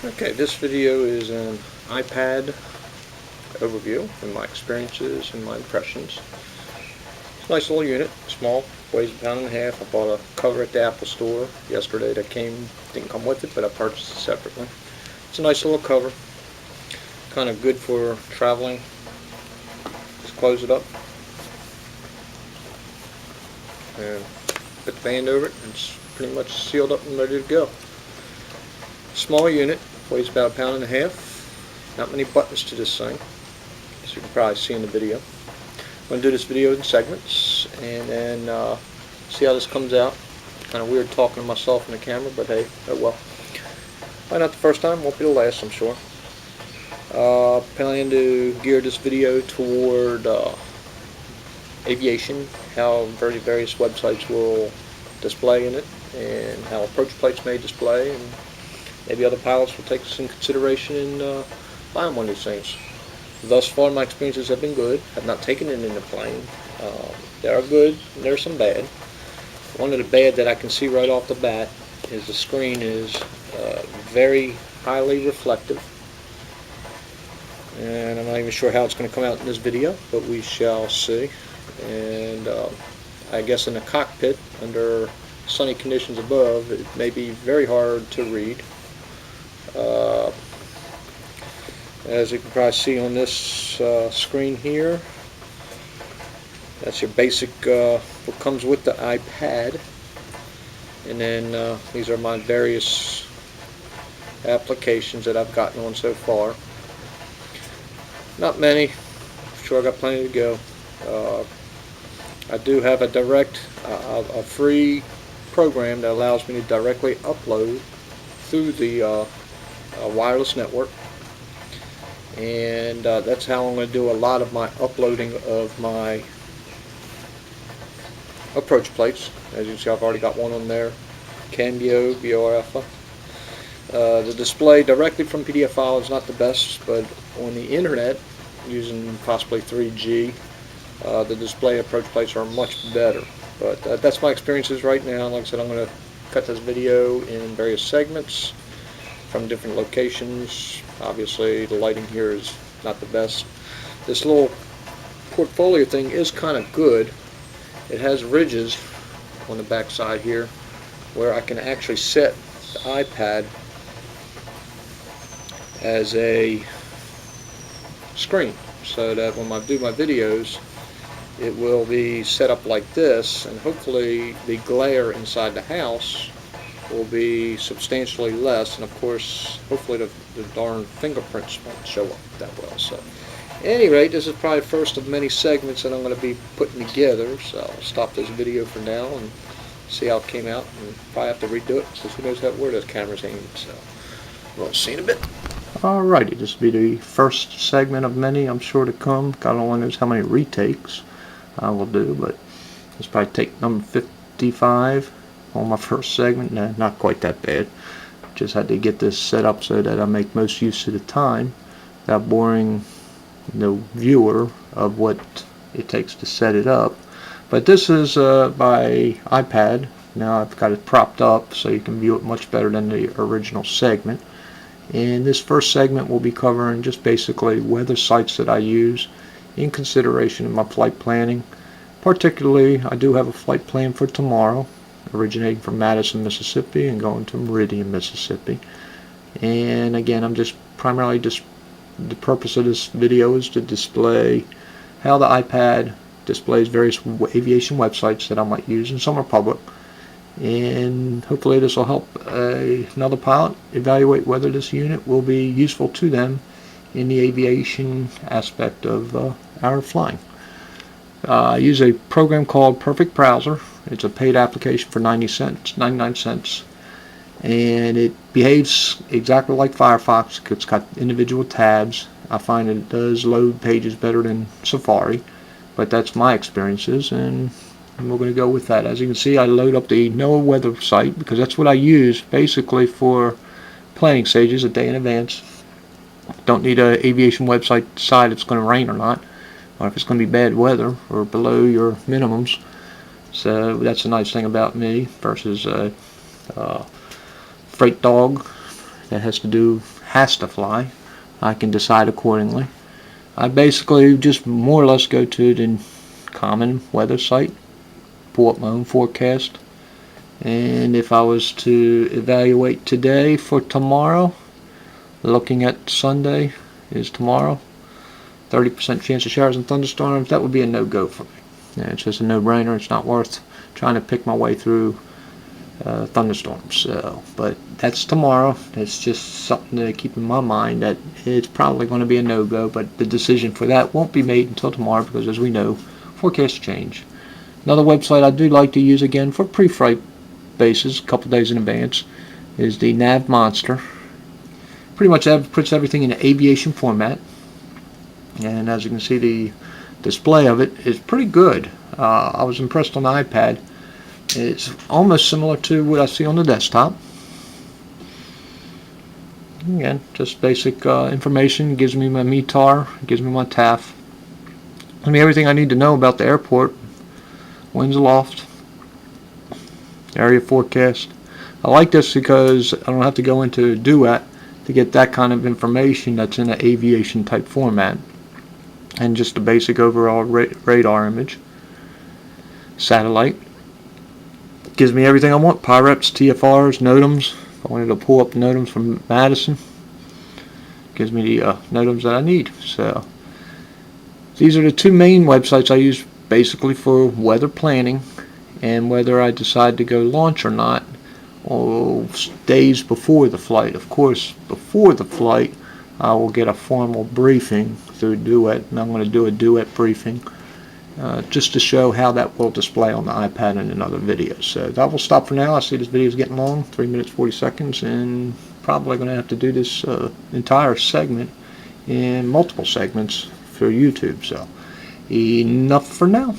Okay, this video is an iPad overview and my experiences and my impressions. It's a nice little unit, small, weighs £1.5. I bought a cover at the Apple store yesterday that didn't come with it, but I purchased it separately. It's a nice little cover, kind of good for traveling. Just close it up and put the band over it, and it's pretty much sealed up and ready to go. Small unit, weighs about £1.5. Not many buttons to this thing, as you can probably see in the video. I'm going to do this video in segments and then see how this comes out. Kind of weird talking to myself in the camera, but hey, oh well. Probably not the first time, won't be the last, I'm sure. Planning to gear this video toward aviation, how various websites will display in it, and how approach plates may display, and maybe other pilots will take this in consideration in buying one of these things. Thus far, my experiences have been good. I've not taken it in the plane. They are good, and there are some bad. One of the bad that I can see right off the bat is the screen is very highly reflective. And I'm not even sure how it's going to come out in this video, but we shall see. And I guess in the cockpit, under sunny conditions above, it may be very hard to read. As you can probably see on this screen here, that's your basic what comes with the iPad, and then these are my various applications that I've gotten on so far. Not many, I'm sure I got plenty to go. I do have a free program that allows me to directly upload through the wireless network, and that's how I'm going to do a lot of my uploading of my approach plates. As you can see, I've already got one on there, Cambio BOF. The display directly from PDF file is not the best, but on the internet, using possibly 3G, the display approach plates are much better. But that's my experiences right now. Like I said, I'm going to cut this video in various segments from different locations. Obviously, the lighting here is not the best. This little portfolio thing is kind of good. It has ridges on the back side here where I can actually set the iPad as a screen, so that when I do my videos, it will be set up like this, and hopefully the glare inside the house will be substantially less, and of course hopefully the darn fingerprints won't show up that well. So at any rate, this is probably the first of many segments that I'm going to be putting together, so I'll stop this video for now and see how it came out, and probably have to redo it because who knows where those cameras aimed. So we'll see in a bit. Alrighty, this will be the first segment of many, I'm sure, to come. God only knows how many retakes I will do, but this will probably take number 55 on my first segment. Nah, not quite that bad. Just had to get this set up so that I make most use of the time without boring the viewer of what it takes to set it up. But this is by iPad. Now I've got it propped up so you can view it much better than the original segment. And this first segment will be covering just basically weather sites that I use in consideration of my flight planning. Particularly, I do have a flight plan for tomorrow, originating from Madison, Mississippi and going to Meridian, Mississippi. And again, I'm just primarily the purpose of this video is to display how the iPad displays various aviation websites that I might use, and some are public. And hopefully this will help another pilot evaluate whether this unit will be useful to them in the aviation aspect of our flying. I use a program called Perfect Browser. It's a paid application for 99 cents, and it behaves exactly like Firefox. It's got individual tabs. I find it does load pages better than Safari, but that's my experiences, and we're going to go with that. As you can see, I load up the NOAA weather site because that's what I use basically for planning stages a day in advance. Don't need an aviation website to decide if it's going to rain or not, or if it's going to be bad weather or below your minimums. So that's a nice thing about me versus Freight Dog. that has to fly, I can decide accordingly. I basically just more or less go to the common weather site, pull up my own forecast, and if I was to evaluate today for tomorrow, looking at Sunday is tomorrow, 30% chance of showers and thunderstorms, that would be a no-go for me. Yeah, it's just a no-brainer. It's not worth trying to pick my way through thunderstorms. So, but that's tomorrow. It's just something to keep in my mind that it's probably going to be a no-go, but the decision for that won't be made until tomorrow because, as we know, forecasts change. Another website I do like to use again for pre-flight basis, a couple days in advance, is the Nav Monster. Pretty much puts everything in an aviation format, and as you can see, the display of it is pretty good. I was impressed on the iPad. It's almost similar to what I see on the desktop. Again, just basic information. Gives me my METAR, gives me my TAF, gives me everything I need to know about the airport, winds aloft, area forecast. I like this because I don't have to go into Duet to get that kind of information that's in an aviation type format, and just a basic overall radar image. Satellite gives me everything I want: PIREPs, TFRs, NOTAMs. If I wanted to pull up NOTAMs from Madison, gives me the NOTAMs that I need. So these are the two main websites I use basically for weather planning, and whether I decide to go launch or not, or days before the flight. Of course, before the flight, I will get a formal briefing through Duet, and I'm going to do a Duet briefing just to show how that will display on the iPad in another video. So that will stop for now. I see this video is getting long, 3 minutes 40 seconds, and probably going to have to do this entire segment in multiple segments for YouTube. So enough for now.